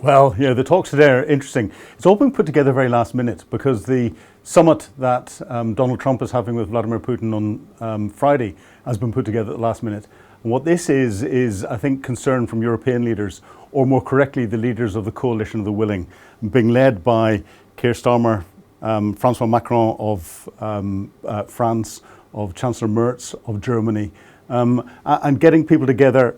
Well, yeah, the talks today are interesting. It's all been put together very last minute because the summit that Donald Trump is having with Vladimir Putin on Friday has been put together at the last minute. And what this is, I think, concern from European leaders, or more correctly, the leaders of the coalition of the willing, being led by Keir Starmer, Francois Macron of France, of Chancellor Merz of Germany, and getting people together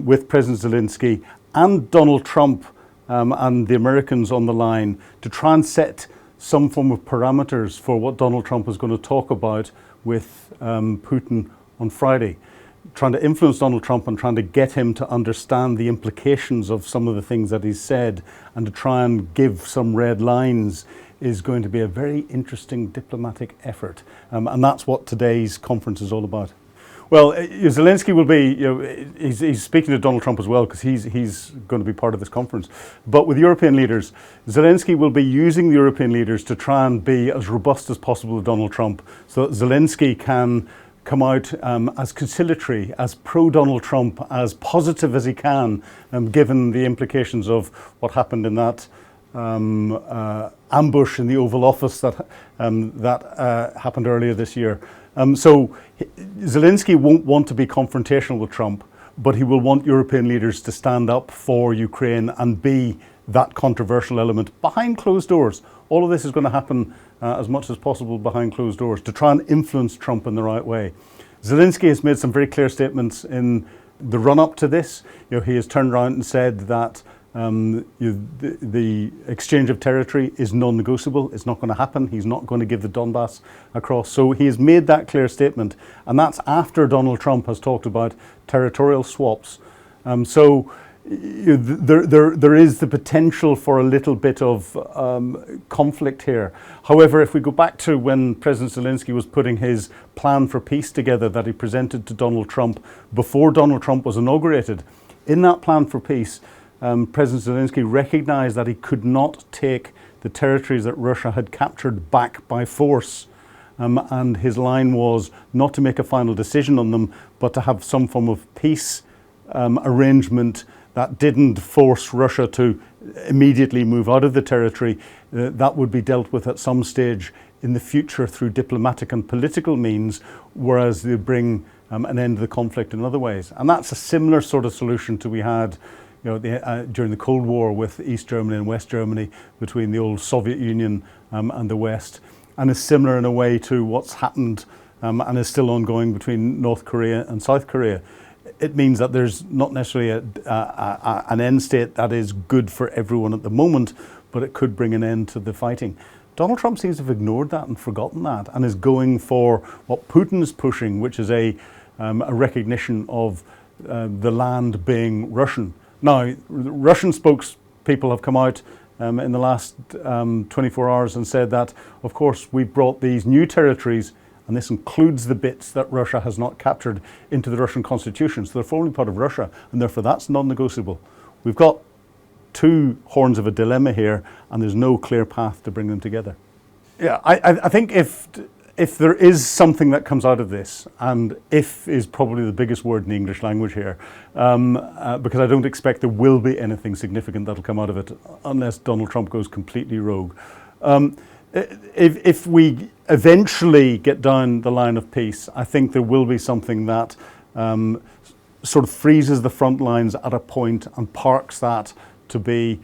with President Zelensky and Donald Trump and the Americans on the line to try and set some form of parameters for what Donald Trump is going to talk about with Putin on Friday. Trying to influence Donald Trump and trying to get him to understand the implications of some of the things that he's said and to try and give some red lines is going to be a very interesting diplomatic effort. And that's what today's conference is all about. Well, Zelensky will be, he's speaking to Donald Trump as well because he's going to be part of this conference. But with European leaders, Zelensky will be using the European leaders to try and be as robust as possible with Donald Trump so that Zelensky can come out as conciliatory, as pro-Donald Trump, as positive as he can, given the implications of what happened in that ambush in the Oval Office that happened earlier this year. So Zelensky won't want to be confrontational with Trump, but he will want European leaders to stand up for Ukraine and be that controversial element behind closed doors. All of this is going to happen as much as possible behind closed doors to try and influence Trump in the right way. Zelensky has made some very clear statements in the run-up to this. He has turned around and said that the exchange of territory is non-negotiable. It's not going to happen. He's not going to give the Donbass across. So he has made that clear statement, and that's after Donald Trump has talked about territorial swaps. So there is the potential for a little bit of conflict here. However, if we go back to when President Zelensky was putting his plan for peace together that he presented to Donald Trump before Donald Trump was inaugurated, in that plan for peace, President Zelensky recognized that he could not take the territories that Russia had captured back by force. And his line was not to make a final decision on them, but to have some form of peace arrangement that didn't force Russia to immediately move out of the territory. That would be dealt with at some stage in the future through diplomatic and political means, whereas they bring an end to the conflict in other ways. And that's a similar sort of solution to we had during the Cold War with East Germany and West Germany, between the old Soviet Union and the West, and is similar in a way to what's happened and is still ongoing between North Korea and South Korea. It means that there's not necessarily an end state that is good for everyone at the moment, but it could bring an end to the fighting. Donald Trump seems to have ignored that and forgotten that, and is going for what Putin is pushing, which is a recognition of the land being Russian. Now, Russian spokespeople have come out in the last 24 hours and said that, of course, we've brought these new territories, and this includes the bits that Russia has not captured, into the Russian constitution. So they're formally part of Russia, and therefore that's non-negotiable. We've got two horns of a dilemma here, and there's no clear path to bring them together. Yeah, I think if there is something that comes out of this, and if is probably the biggest word in the English language here, because I don't expect there will be anything significant that'll come out of it unless Donald Trump goes completely rogue. If we eventually get down the line of peace, I think there will be something that sort of freezes the front lines at a point and parks that to be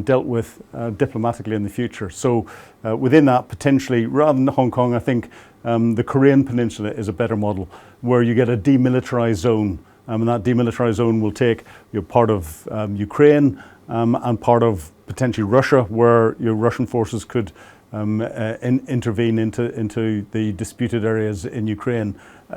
dealt with diplomatically in the future. So within that, potentially, rather than Hong Kong, I think the Korean Peninsula is a better model, where you get a demilitarized zone, and that demilitarized zone will take part of Ukraine and part of potentially Russia, where Russian forces could intervene into the disputed areas in Ukraine.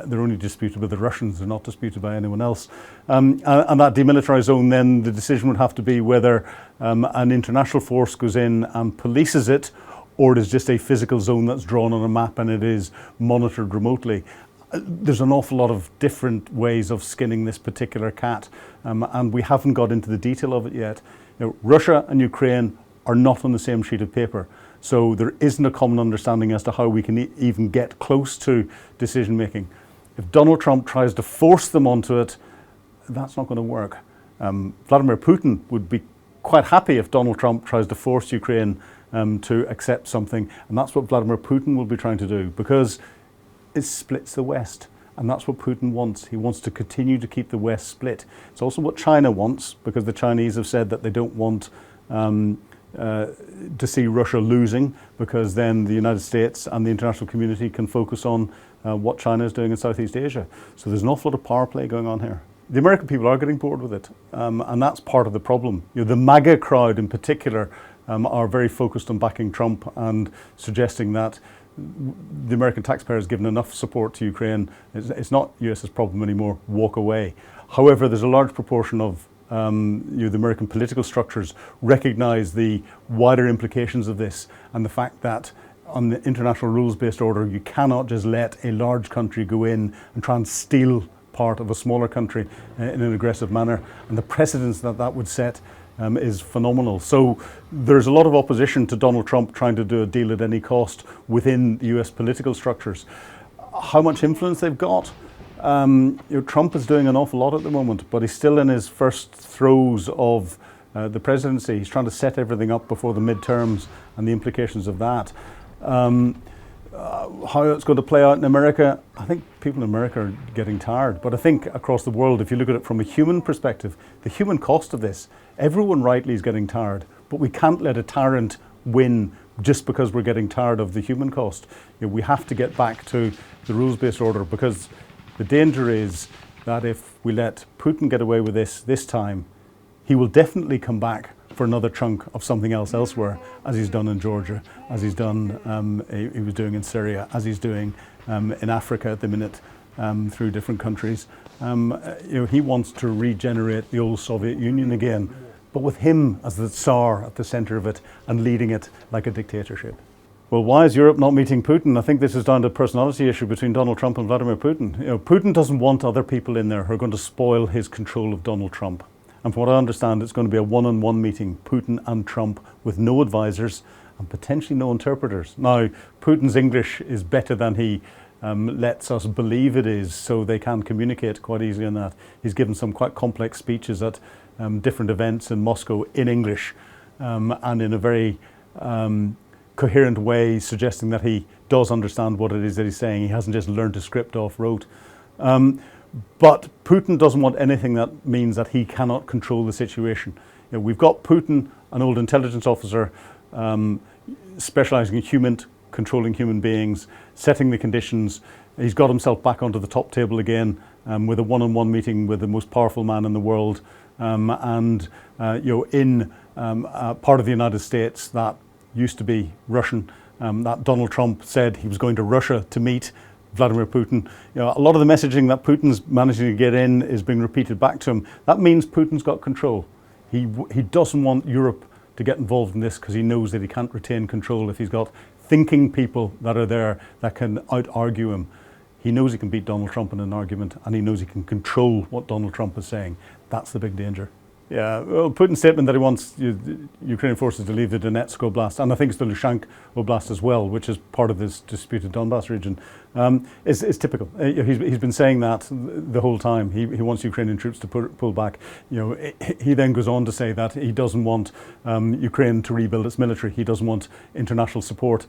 They're only disputed with the Russians, they're not disputed by anyone else. And that demilitarized zone, then the decision would have to be whether an international force goes in and polices it, or it is just a physical zone that's drawn on a map and it is monitored remotely. There's an awful lot of different ways of skinning this particular cat, and we haven't got into the detail of it yet. Russia and Ukraine are not on the same sheet of paper. So there isn't a common understanding as to how we can even get close to decision making. If Donald Trump tries to force them onto it, that's not going to work. Vladimir Putin would be quite happy if Donald Trump tries to force Ukraine to accept something, and that's what Vladimir Putin will be trying to do, because it splits the West, and that's what Putin wants. He wants to continue to keep the West split. It's also what China wants, because the Chinese have said that they don't want to see Russia losing, because then the United States and the international community can focus on what China is doing in Southeast Asia. So there's an awful lot of power play going on here. The American people are getting bored with it, and that's part of the problem. The MAGA crowd in particular are very focused on backing Trump and suggesting that the American taxpayer has given enough support to Ukraine. It's not US's problem anymore, walk away. However, there's a large proportion of the American political structures recognize the wider implications of this, and the fact that on the international rules-based order, you cannot just let a large country go in and try and steal part of a smaller country in an aggressive manner, and the precedence that that would set is phenomenal. So there's a lot of opposition to Donald Trump trying to do a deal at any cost within the US political structures. How much influence they've got? Trump is doing an awful lot at the moment, but he's still in his first throes of the presidency. He's trying to set everything up before the midterms and the implications of that. How it's going to play out in America, I think people in America are getting tired. But I think across the world, if you look at it from a human perspective, the human cost of this, everyone rightly is getting tired. But we can't let a tyrant win just because we're getting tired of the human cost. We have to get back to the rules-based order, because the danger is that if we let Putin get away with this time, he will definitely come back for another chunk of something else elsewhere, as he's done in Georgia, as he's done, he was doing in Syria, as he's doing in Africa at the minute through different countries. He wants to regenerate the old Soviet Union again, but with him as the Tsar at the center of it and leading it like a dictatorship. Well, why is Europe not meeting Putin? I think this is down to a personality issue between Donald Trump and Vladimir Putin. Putin doesn't want other people in there who are going to spoil his control of Donald Trump. And from what I understand, it's going to be a one-on-one meeting, Putin and Trump, with no advisors and potentially no interpreters. Now, Putin's English is better than he lets us believe it is, so they can communicate quite easily on that. He's given some quite complex speeches at different events in Moscow in English and in a very coherent way, suggesting that he does understand what it is that he's saying. He hasn't just learned a script off rote. But Putin doesn't want anything that means that he cannot control the situation. We've got Putin, an old intelligence officer, specializing in controlling human beings, setting the conditions. He's got himself back onto the top table again with a one-on-one meeting with the most powerful man in the world, in part of the United States that used to be Russian, that Donald Trump said he was going to Russia to meet Vladimir Putin. A lot of the messaging that Putin's managing to get in is being repeated back to him. That means Putin's got control. He doesn't want Europe to get involved in this, because he knows that he can't retain control if he's got thinking people that are there that can out-argue him. He knows he can beat Donald Trump in an argument, and he knows he can control what Donald Trump is saying. That's the big danger. Yeah, well, Putin's statement that he wants Ukrainian forces to leave the Donetsk Oblast, and I think it's the Luhansk Oblast as well, which is part of this disputed Donbass region, is typical. He's been saying that the whole time. He wants Ukrainian troops to pull back. He then goes on to say that he doesn't want Ukraine to rebuild its military. He doesn't want international support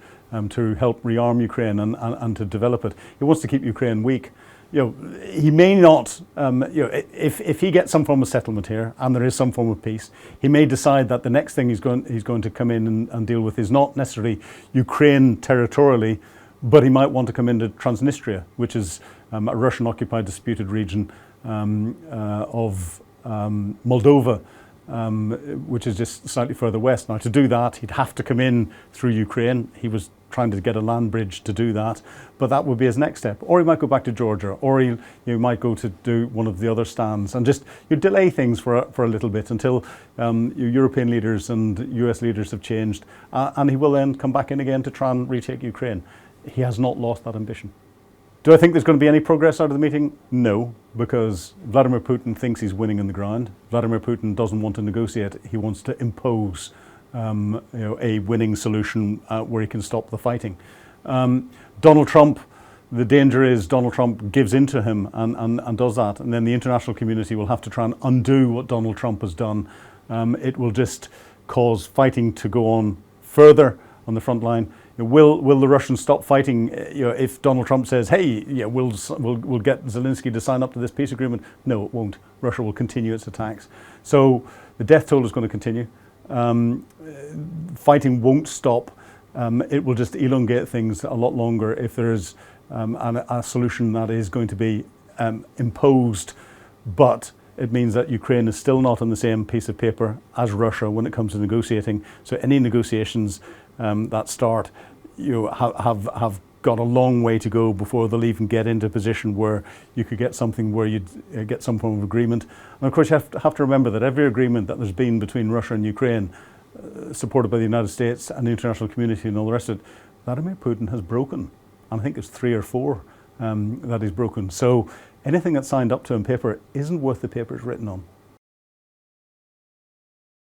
to help rearm Ukraine and to develop it. He wants to keep Ukraine weak. He may not, if he gets some form of settlement here and there is some form of peace, he may decide that the next thing he's going to come in and deal with is not necessarily Ukraine territorially, but he might want to come into Transnistria, which is a Russian-occupied disputed region of Moldova, which is just slightly further west. Now, to do that, he'd have to come in through Ukraine. He was trying to get a land bridge to do that, but that would be his next step. Or he might go back to Georgia, or he might go to do one of the other stands and just delay things for a little bit until European leaders and US leaders have changed, and he will then come back in again to try and retake Ukraine. He has not lost that ambition. Do I think there's going to be any progress out of the meeting? No, because Vladimir Putin thinks he's winning in the ground. Vladimir Putin doesn't want to negotiate. He wants to impose a winning solution where he can stop the fighting. Donald Trump, the danger is Donald Trump gives in to him and does that, and then the international community will have to try and undo what Donald Trump has done It will just cause fighting to go on further on the front line. Will the Russians stop fighting? If Donald Trump says, "Hey, we'll get Zelensky to sign up to this peace agreement," no, it won't. Russia will continue its attacks. So the death toll is going to continue. Fighting won't stop. It will just elongate things a lot longer if there is a solution that is going to be imposed, but it means that Ukraine is still not on the same piece of paper as Russia when it comes to negotiating. So any negotiations that start, have got a long way to go before they'll even get into a position where you could get something where you'd get some form of agreement. And of course, you have to remember that every agreement that there's been between Russia and Ukraine, supported by the United States and the international community and all the rest of it, Vladimir Putin has broken. And I think it's 3 or 4 that he's broken. So anything that's signed up to on paper isn't worth the paper it's written on.